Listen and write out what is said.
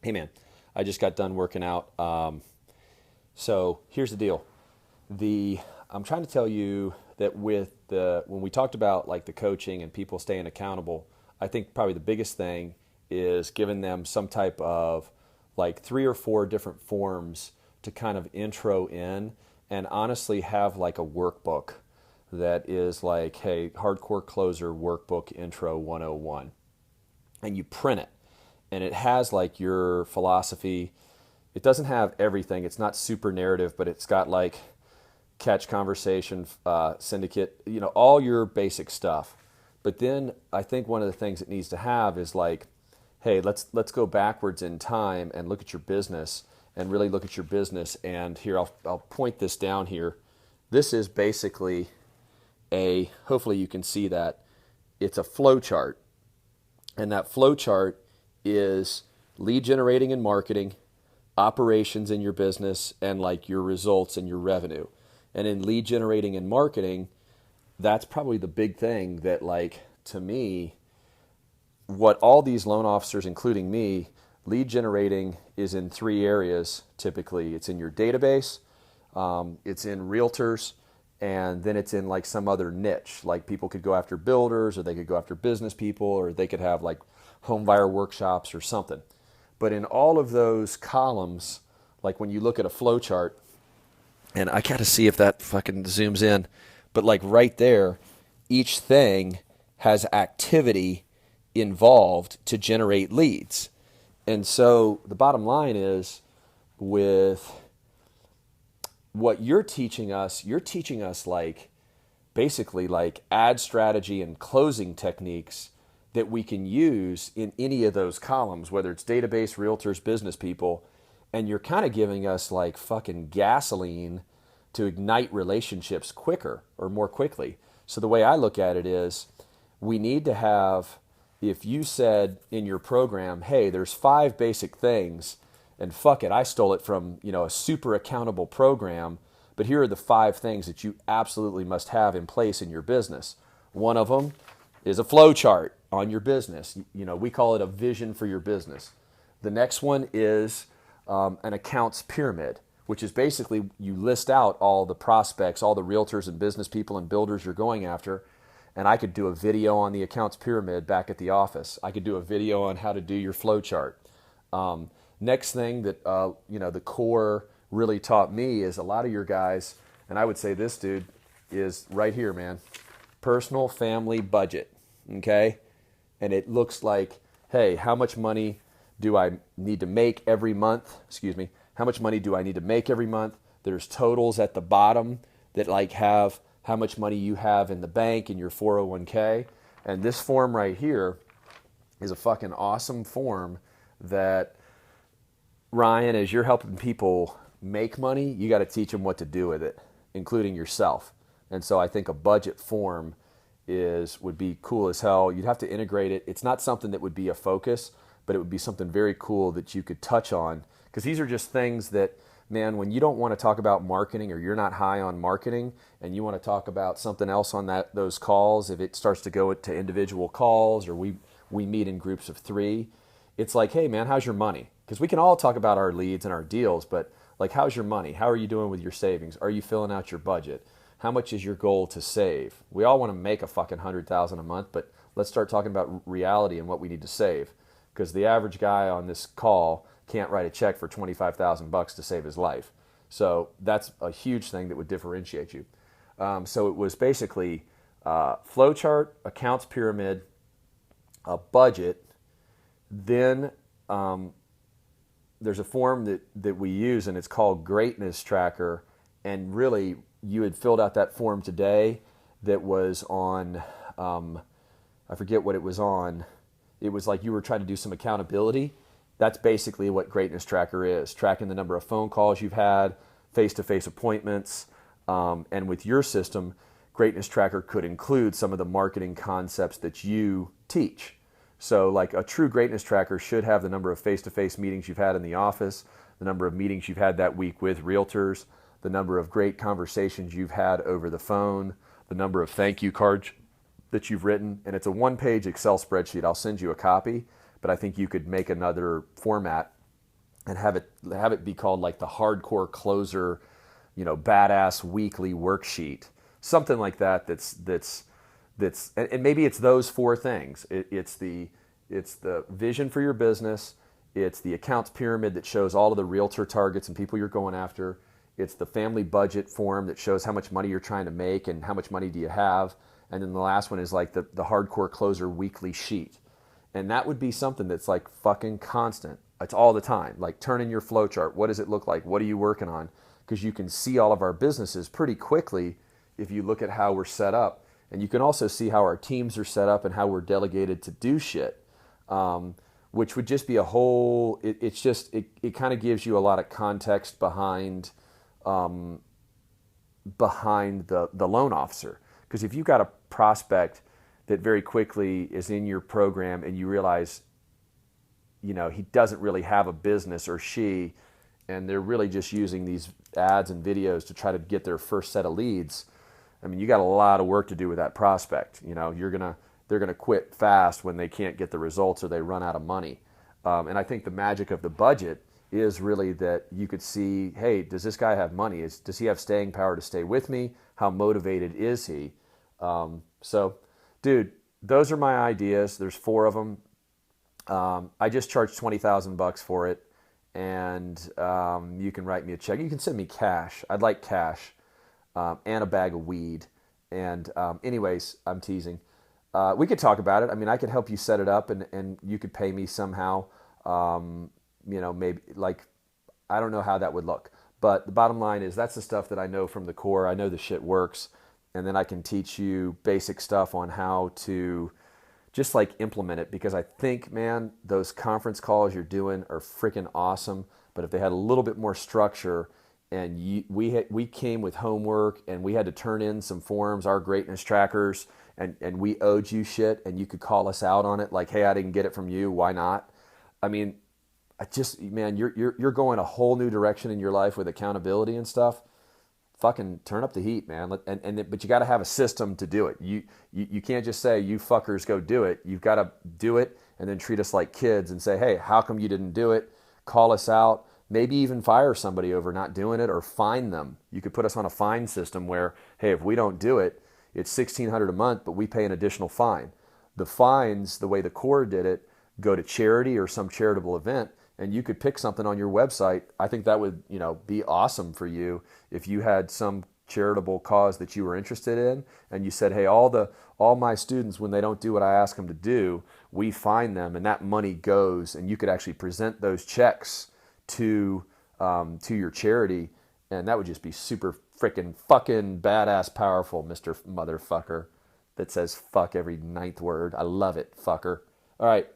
Hey man, I just got done working out. So here's the deal. The I'm trying to tell you that with the when we talked about like the coaching and people staying accountable, I think probably the biggest thing is giving them some type of like three or four different forms to kind of intro in and honestly have like a workbook that is like, hey, hardcore closer workbook intro 101, and you print it, and it has like your philosophy. It doesn't have everything. It's not super narrative, but it's got like catch conversation, syndicate, all your basic stuff. But then I think one of the things it needs to have is like, hey, let's go backwards in time and look at your business and really look at your business. And here I'll point this down here. This is basically hopefully you can see that it's a flow chart, and that flow chart is lead generating and marketing, operations in your business, and like your results and your revenue. And in lead generating and marketing, that's probably the big thing that, like, to me, what all these loan officers, including me, lead generating is in three areas typically. It's in your database, it's in realtors, and then it's in like some other niche. Like people could go after builders, or they could go after business people, or they could have like home buyer workshops or something. But in all of those columns, like when you look at a flow chart, and I gotta see if that fucking zooms in, but like right there, each thing has activity involved to generate leads. And so the bottom line is, with what you're teaching us like basically like ad strategy and closing techniques that we can use in any of those columns, whether it's database, realtors, business people, and you're kind of giving us like fucking gasoline to ignite relationships quicker or more quickly. So the way I look at it is, we need to have, if you said in your program, hey, there's 5 basic things, and fuck it, I stole it from, a super accountable program, but here are the 5 things that you absolutely must have in place in your business. One of them is a flow chart on your business. We call it a vision for your business. The next one is an accounts pyramid, which is basically you list out all the prospects, all the realtors and business people and builders you're going after. And I could do a video on the accounts pyramid back at the office. I could do a video on how to do your flow chart. Next thing that the core really taught me is a lot of your guys, and I would say this dude is right here, man. Personal family budget, okay? And it looks like, hey, how much money do I need to make every month? Excuse me. How much money do I need to make every month? There's totals at the bottom that like have how much money you have in the bank in your 401k. And this form right here is a fucking awesome form that, Ryan, as you're helping people make money, you got to teach them what to do with it, including yourself. And so I think a budget form would be cool as hell. You'd have to integrate it. It's not something that would be a focus, but it would be something very cool that you could touch on, because these are just things that, man, when you don't want to talk about marketing, or you're not high on marketing and you want to talk about something else on those calls, if it starts to go to individual calls, or we meet in groups of 3, it's like, hey man, how's your money? Because we can all talk about our leads and our deals, but like, how's your money? How are you doing with your savings? Are you filling out your budget? How much is your goal to save? We all want to make a fucking 100,000 a month, but let's start talking about reality and what we need to save. Because the average guy on this call can't write a check for 25,000 bucks to save his life. So that's a huge thing that would differentiate you. So it was basically flow chart, accounts pyramid, a budget. Then there's a form that we use, and it's called Greatness Tracker. And really, you had filled out that form today that was on, I forget what it was on. It was like you were trying to do some accountability. That's basically what Greatness Tracker is, tracking the number of phone calls you've had, face-to-face appointments. And with your system, Greatness Tracker could include some of the marketing concepts that you teach. So like a true Greatness Tracker should have the number of face-to-face meetings you've had in the office, the number of meetings you've had that week with realtors, the number of great conversations you've had over the phone, the number of thank you cards that you've written. And it's a 1-page Excel spreadsheet. I'll send you a copy, but I think you could make another format and have it be called like the hardcore closer, badass weekly worksheet, something like that. And maybe it's those four things. It's the vision for your business. It's the accounts pyramid that shows all of the realtor targets and people you're going after. It's the family budget form that shows how much money you're trying to make and how much money do you have. And then the last one is like the hardcore closer weekly sheet. And that would be something that's like fucking constant. It's all the time. Like turn in your flow chart. What does it look like? What are you working on? Because you can see all of our businesses pretty quickly if you look at how we're set up. And you can also see how our teams are set up and how we're delegated to do shit. Which would just be a whole, it kind of gives you a lot of context behind the loan officer. Because if you've got a prospect that very quickly is in your program and you realize, he doesn't really have a business, or she, and they're really just using these ads and videos to try to get their first set of leads, I mean, you got a lot of work to do with that prospect. They're gonna quit fast when they can't get the results or they run out of money. And I think the magic of the budget is really that you could see, hey, does this guy have money? Does he have staying power to stay with me? How motivated is he? So, dude, those are my ideas. There's 4 of them. I just charged $20,000 for it, and you can write me a check. You can send me cash. I'd like cash, and a bag of weed. And anyways, I'm teasing. We could talk about it. I mean, I could help you set it up, and you could pay me somehow. Maybe like, I don't know how that would look. But the bottom line is that's the stuff that I know from the core. I know the shit works. And then I can teach you basic stuff on how to just like implement it. Because I think, man, those conference calls you're doing are freaking awesome. But if they had a little bit more structure, and we came with homework and we had to turn in some forms, our greatness trackers, and we owed you shit, and you could call us out on it, like, hey, I didn't get it from you, why not? I mean, man, you're going a whole new direction in your life with accountability and stuff. Fucking turn up the heat, man. But you got to have a system to do it. You can't just say, you fuckers go do it. You've got to do it and then treat us like kids and say, hey, how come you didn't do it? Call us out. Maybe even fire somebody over not doing it, or fine them. You could put us on a fine system where, hey, if we don't do it, it's $1,600 a month, but we pay an additional fine. The fines, the way the Corps did it, go to charity or some charitable event, and you could pick something on your website. I think that would, be awesome for you if you had some charitable cause that you were interested in, and you said, hey, all my students, when they don't do what I ask them to do, we fine them, and that money goes, and you could actually present those checks to your charity, and that would just be super freaking fucking badass powerful, Mr. Motherfucker, that says fuck every 9th word. I love it, fucker. All right,